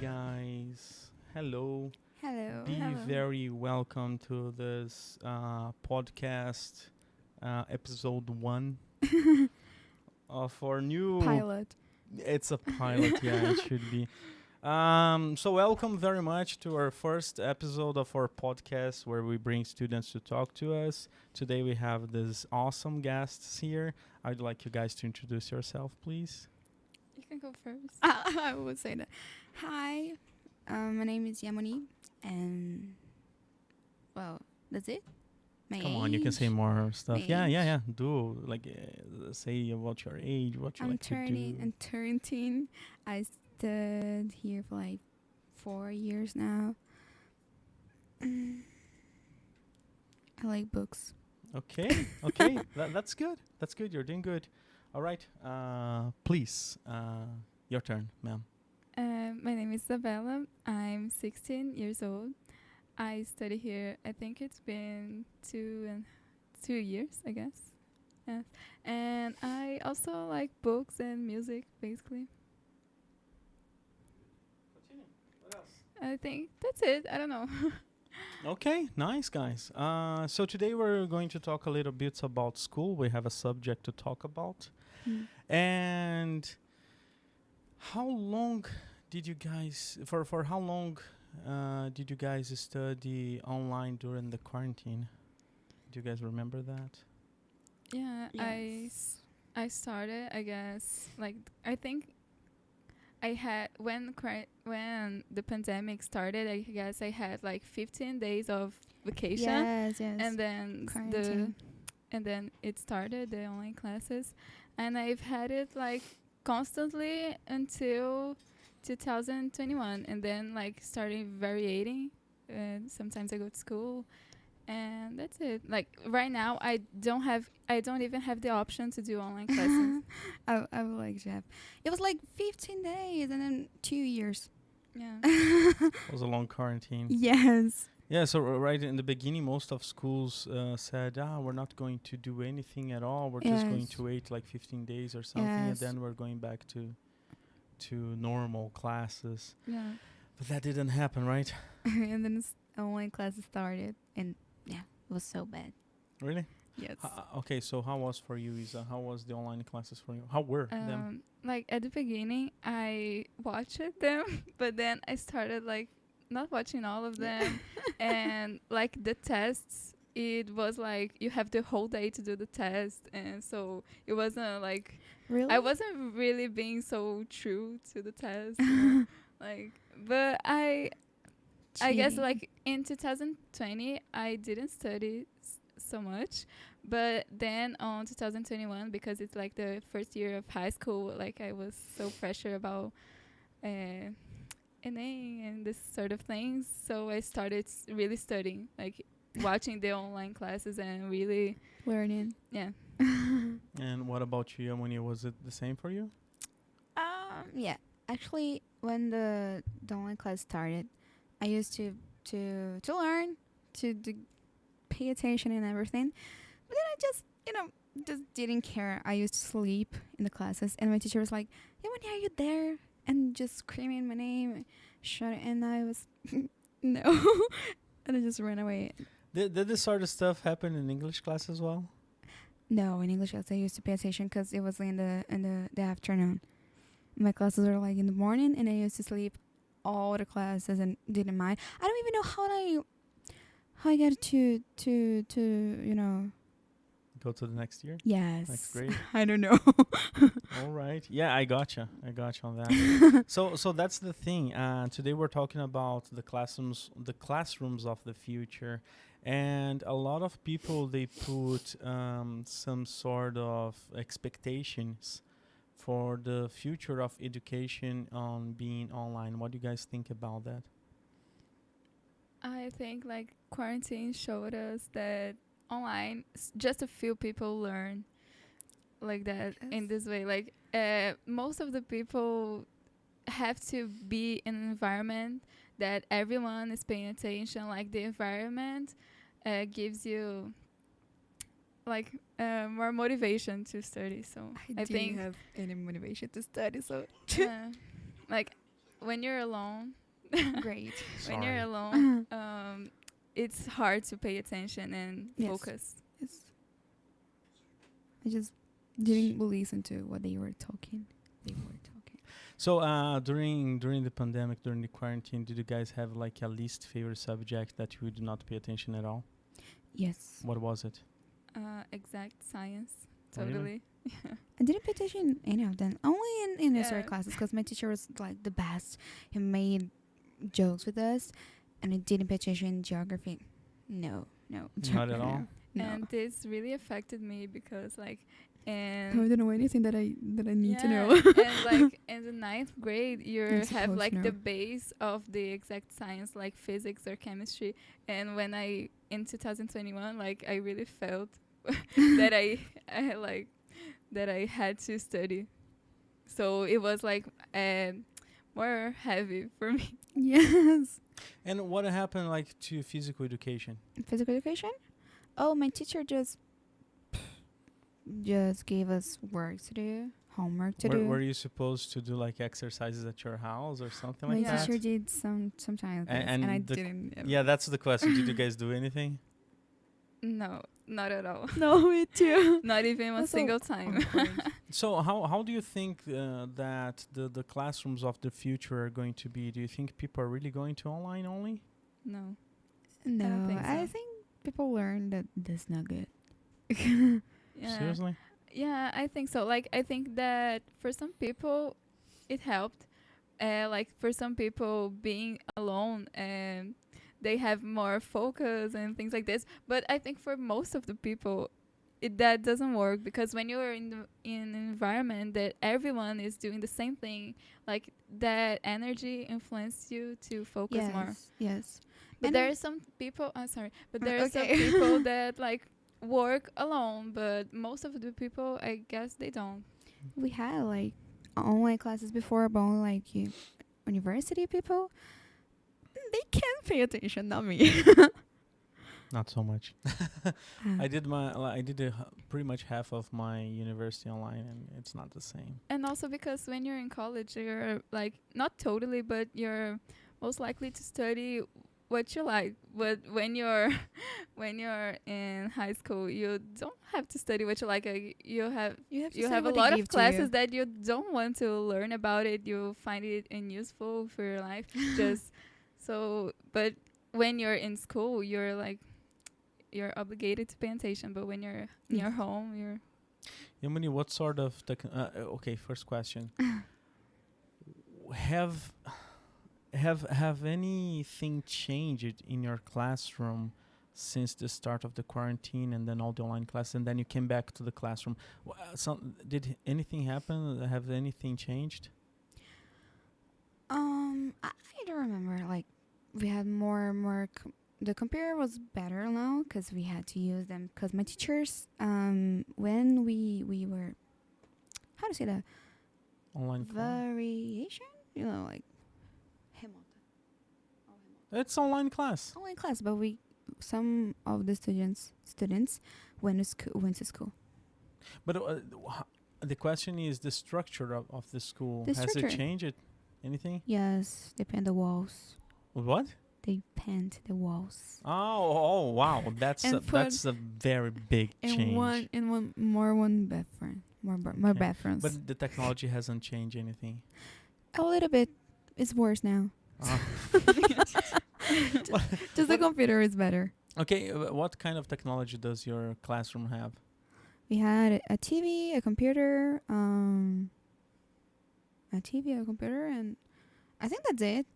guys. Hello. Hello. Be very welcome to this podcast, episode 1 of our new Pilot. It's a pilot, yeah, it should be. So welcome very much to our first episode of our podcast where we bring students to talk to us. Today we have these awesome guests here. I'd like you guys to introduce yourself, please. You can go first. I would say that. Hi, my name is Yamoni, and well, that's it. My Come on, you can say age. more stuff. My Yeah, age. do say about your age, what you I'm like to do. I'm 13. I stood here for like 4 years now. I like books. Okay, that's good. That's good. You're doing good. All right. Please, your turn, ma'am. My name is Isabella. I'm 16 years old. I study here. I think it's been 2 years, I guess. Yes. And I also like books and music, basically. Continue. What else? I think that's it. I don't know. Okay, nice guys. So today we're going to talk a little bit about school. We have a subject to talk about. And how long did you guys for how long did you guys study online during the quarantine? Do you guys remember that? Yeah, Yes. I started, I guess, like, I think I had, when the pandemic started, I guess I had like 15 days of vacation. Yes. And then Quarantine. and then it started the online classes, and I've had it like constantly until 2021, and then like starting varying. Sometimes I go to school, and that's it. Like right now, I don't even have the option to do online classes. I would like to have. It was like 15 days and then 2 years. Yeah. It was a long quarantine. Yes. Yeah, so right in the beginning, most of schools said, we're not going to do anything at all. We're just going Yes. to wait like 15 days or something, and Yes. then we're going back to normal classes. Yeah. But that didn't happen, right? And then online classes started, and yeah, it was so bad. Really? Yes. Okay, so how was for you, Isa? How was the online classes for you? How were them? Like at the beginning, I watched them, but then I started like not watching all of them, and like the tests, it was like you have the whole day to do the test, and so it wasn't like Really? I wasn't really being so true to the test, like. But I guess Cheating. like in 2020 I didn't study so much, but then on 2021, because it's like the first year of high school, like I was so pressured about NA and this sort of things, so I started really studying, like watching the online classes and really, learning. yeah. And what about you, Yamoni? Was it the same for you? Yeah. Actually, when the online class started, I used to learn to pay attention and everything. But then I just didn't care. I used to sleep in the classes, and my teacher was like, "Yamoni, are you there?" And just screaming my name, and I was no, and I just ran away. Did this sort of stuff happen in English class as well? No, in English class I used to pay attention because it was in the afternoon. My classes were like in the morning, and I used to sleep all the classes and didn't mind. I don't even know how I got to Go to the next year? yes. That's great. I don't know. All right. Yeah, I gotcha on that. So that's the thing. Today we're talking about the classrooms of the future, and a lot of people, they put some sort of expectations for the future of education on being online. What do you guys think about that? I think like quarantine showed us that online just a few people learn like that in this way. Like most of the people have to be in an environment that everyone is paying attention. Like the environment gives you like more motivation to study. So I think have any motivation to study, so like when you're alone, Great. when you're Sorry. alone, it's hard to pay attention and Yes. focus. Yes. I just didn't listen to what they were talking. So during the pandemic, during the quarantine, did you guys have like a least favorite subject that you did not pay attention at all? Yes. What was it? Exact science. Really? Totally. I didn't pay attention any of them. Only in history Yeah. classes because my teacher was like the best. He made jokes with us, and I didn't pay attention in geography. No. Not at all? No. And this really affected me because like I and don't know anything that I need to know. and like in the ninth grade you You're have supposed like to the know. base of the exact science like physics or chemistry, and when I in 2021 like I really felt that I like that I had to study, so it was like more heavy for me. Yes. And what happened like to physical education? Physical education? Oh, my teacher just gave us work to do, homework to do. Were you supposed to do like exercises at your house or something My like that? teacher did sometimes, And and I the- didn't. Yeah, that's the question. Did you guys do anything? No, not at all. No, me too. Not even a That's so single time. So how do you think that the classrooms of the future are going to be? Do you think people are really going to online only? No. No, think I so. think people learn that that's not good. Yeah. Seriously? Yeah, I think so. Like, I think that for some people, it helped. Like, for some people, being alone and they have more focus and things like this. But I think for most of the people, that doesn't work, because when you're in an environment that everyone is doing the same thing, like that energy influences you to focus more. Yes. But And there I- are some people. Sorry, but there are some Okay. people that like work alone. But most of the people, I guess, they don't. We had like online classes before, but only like university people. They can't pay attention, not me. Not so much. I did pretty much half of my university online, and it's not the same. And also because when you're in college, you're like not totally, but you're most likely to study what you like. But when you're in high school, you don't have to study what you like. You have you have a lot of classes that you don't want to learn about it. You find it unuseful for your life. Just so, but when you're in school, you're like you're obligated to pay attention. But when you're in your home, you're Yamoni, what sort of okay, first question. Have anything changed in your classroom since the start of the quarantine and then all the online classes, and then you came back to the classroom? Did anything happen? Have anything changed? I don't remember. Like, we had more. The computer was better now because we had to use them. Because my teachers, when we were, how to say that? Online class? Variation? You know, like, It's online class. online class. But some of the students went to school. But the question is the structure of the school. The Has it structure. changed? Anything? Yes, they paint the walls. What? They paint the walls. Oh, wow! That's And that's a very big change. One bathroom. More Okay. bathrooms. But the technology hasn't changed anything. A little bit. It's worse now. Ah. Just the computer is better. Okay, what kind of technology does your classroom have? We had a TV, a computer, and I think that's it.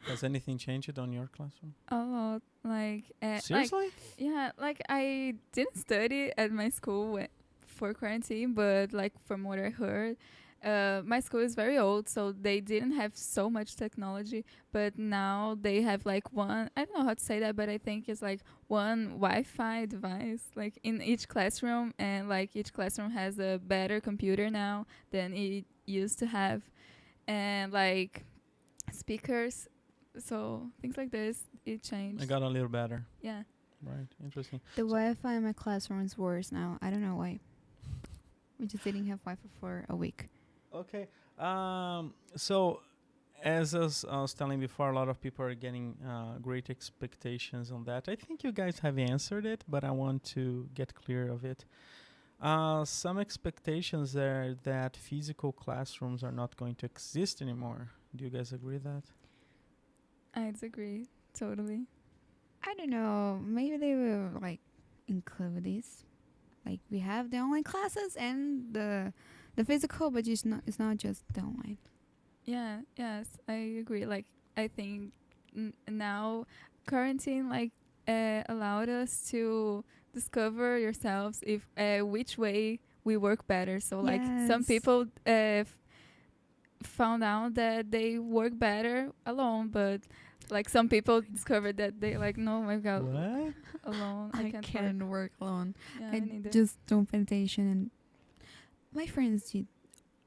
Has anything changed on your classroom? a lot. Like Seriously? yeah, like I didn't study at my school for quarantine, but like from what I heard, my school is very old, so they didn't have so much technology. But now they have like one, I don't know how to say that, but I think it's like one Wi-Fi device like in each classroom, and like each classroom has a better computer now than it used to have, and like speakers, so things like this, it changed. It got a little better. Yeah. Right. Interesting. The Wi-Fi in my classroom is worse now. I don't know why. We just didn't have Wi-Fi for a week. Okay. So, as I was telling before, a lot of people are getting great expectations on that. I think you guys have answered it, but I want to get clear of it. Some expectations are that physical classrooms are not going to exist anymore. Do you guys agree with that? I disagree totally. I don't know. Maybe they will like include this. Like we have the online classes and the physical, but it's not just the online. Yeah, yes, I agree. Like, I think now quarantine allowed us to discover yourselves if which way we work better. So like some Yes. people found out that they work better alone, but like some people discovered that they like no, my God, What? alone I I can't work. can't work alone. Yeah, I neither. just don't pay attention, and my friends did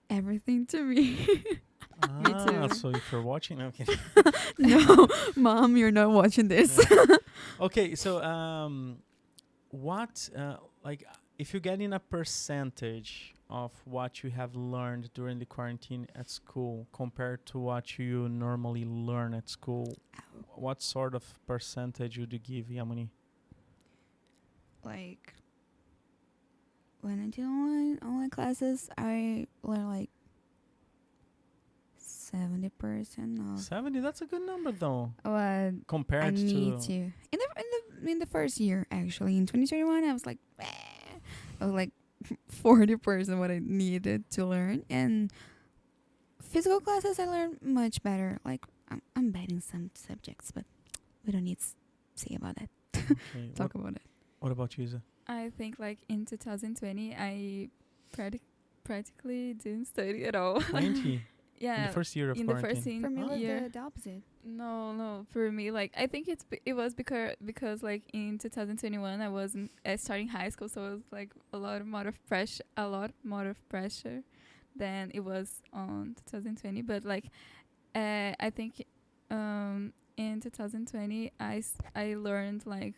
everything to me. too. So if you're watching, okay. No, mom, you're not watching this. Okay, so what like if you get in a percentage of what you have learned during the quarantine at school compared to what you normally learn at school, what sort of percentage would you give, Yamoni? Like when I do online classes, I learn like 70% of 70, that's a good number though. what I Compared need to to. In the first year, actually, in 2021, I was like, I was like 40% what I needed to learn, and physical classes I learned much better. Like I'm bad in some subjects, but we don't need to say about that. okay, Talk about it. what about you, Isa? I think like in 2020 I practically didn't study at all. 20 Yeah, in the first year of in the quarantine. first For me, it was year. the opposite. No, for me, like I think it was because like in 2021 I wasn't starting high school, so it was like a lot more of pressure than it was on 2020. But like I think in 2020 I learned like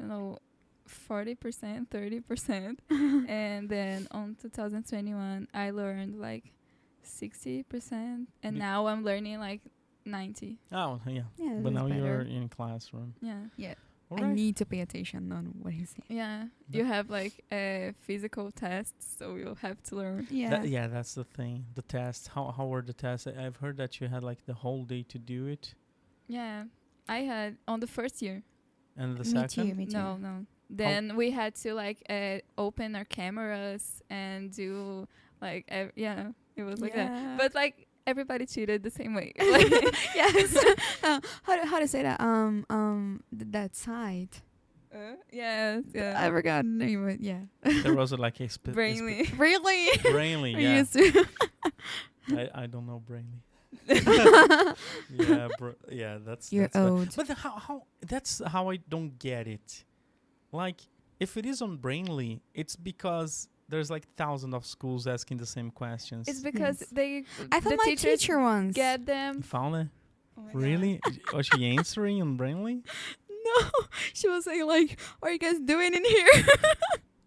40%, 30%, and then on 2021 I learned like 60%, and Be- now I'm learning like 90. Oh, yeah. Yeah, But that's now you're better. in classroom. Yeah. Yeah, All I right. need to pay attention on what he's saying. Yeah, you have like physical tests, so you'll have to learn. Yeah, That's the thing. The test. How were the tests? I've heard that you had like the whole day to do it, Yeah, I had on the first year. and the me second. too. Me too. No. Then we had to like open our cameras and do like it was like that. Yeah. But like everybody cheated the same way. Like, Yes. How to say that? That site. yes, I yeah. forgot the name. But yeah. There was like a Brainly. Really? Brainly, I yeah. used to. I don't know Brainly. Yeah, that's You're that's bad. old. But how that's how I don't get it. Like if it is on Brainly, it's because there's like thousands of schools asking the same questions. It's because Yes. they I thought the my teachers teacher once. get them. You found it? Oh my God. Really? Was she answering on Brainly? No, she was saying like, "What are you guys doing in here?"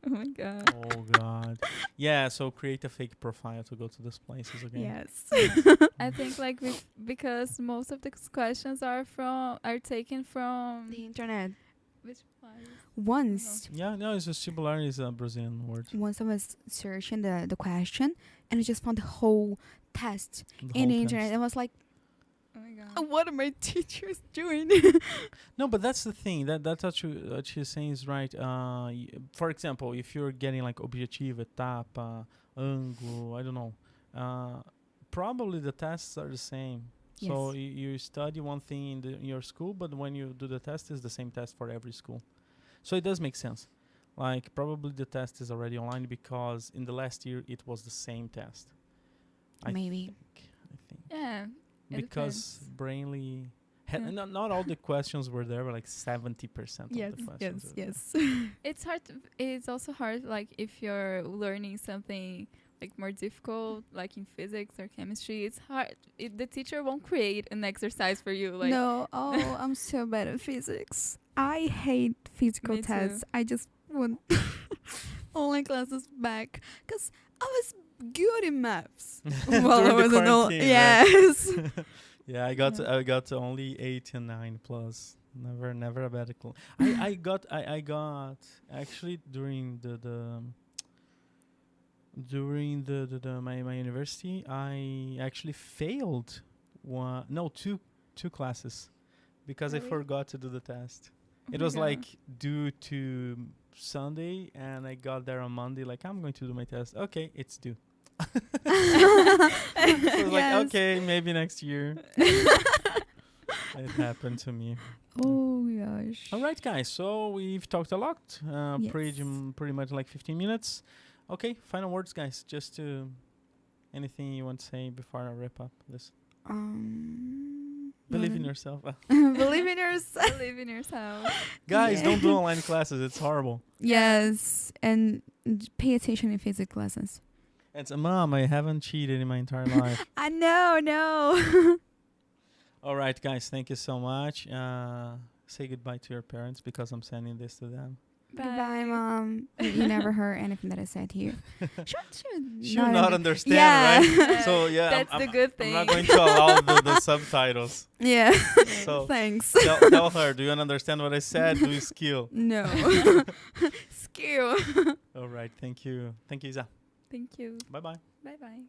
Oh my God. Oh God. Yeah. So create a fake profile to go to those places again. Yes. I think like because most of the questions are taken from The internet. which one? Once Yeah. No, it's vestibular is a Brazilian word. I was searching the question, and I just found the whole test The in whole the internet. test. I was like, Oh my God. what are my teachers doing? No, but that's the thing. That's what she's saying is right. For example, if you're getting like objetivo, etapa, ângulo, I don't know. Probably the tests are the same. So Yes. you study one thing in your school, but when you do the test, it's the same test for every school. So it does make sense. Like probably the test is already online because in the last year it was the same test. I Maybe. think Yeah. It because depends. Brainly had Yeah. not all the questions were there, but like 70% Yes, of the questions. were there. yes. It's hard. It's also hard, like if you're learning something like more difficult, like in physics or chemistry. It's hard. The teacher won't create an exercise for you. Like No, I'm so bad at physics. I hate physical Me too. tests. I just want online classes back because I was good in maths. During Well, I the was an old. quarantine, right? Yes. Yeah, I got only 8 and 9 plus. Never a medical. I got actually during my university. I actually failed two classes because I Really? forgot to do the test. It Oh was my God. like due to Sunday, and I got there on Monday. Like, I'm going to do my test. Okay, it's due. So I was like, Yes. okay, maybe next year. It happened to me. Oh gosh. All right, guys. So we've talked a lot. Yes. Pretty much like 15 minutes. Okay, final words, guys. Just to anything you want to say before I wrap up this. Believe in yourself. Believe in yourself. Believe in yourself. Guys, Yeah. don't do online classes. It's horrible. Yes, and pay attention in physics classes. It's Mom, I haven't cheated in my entire life. I know, no. All right, guys. Thank you so much. Say goodbye to your parents because I'm sending this to them. Goodbye, Mom. You never heard anything that I said here. She'll not understand, Yeah. right? So yeah, That's the good I'm thing. not going to allow the subtitles. Yeah. So Thanks. tell her, do you understand what I said? Do you skill? No. Skill. All right. Thank you. Thank you, Isa. Thank you. Bye bye. Bye bye.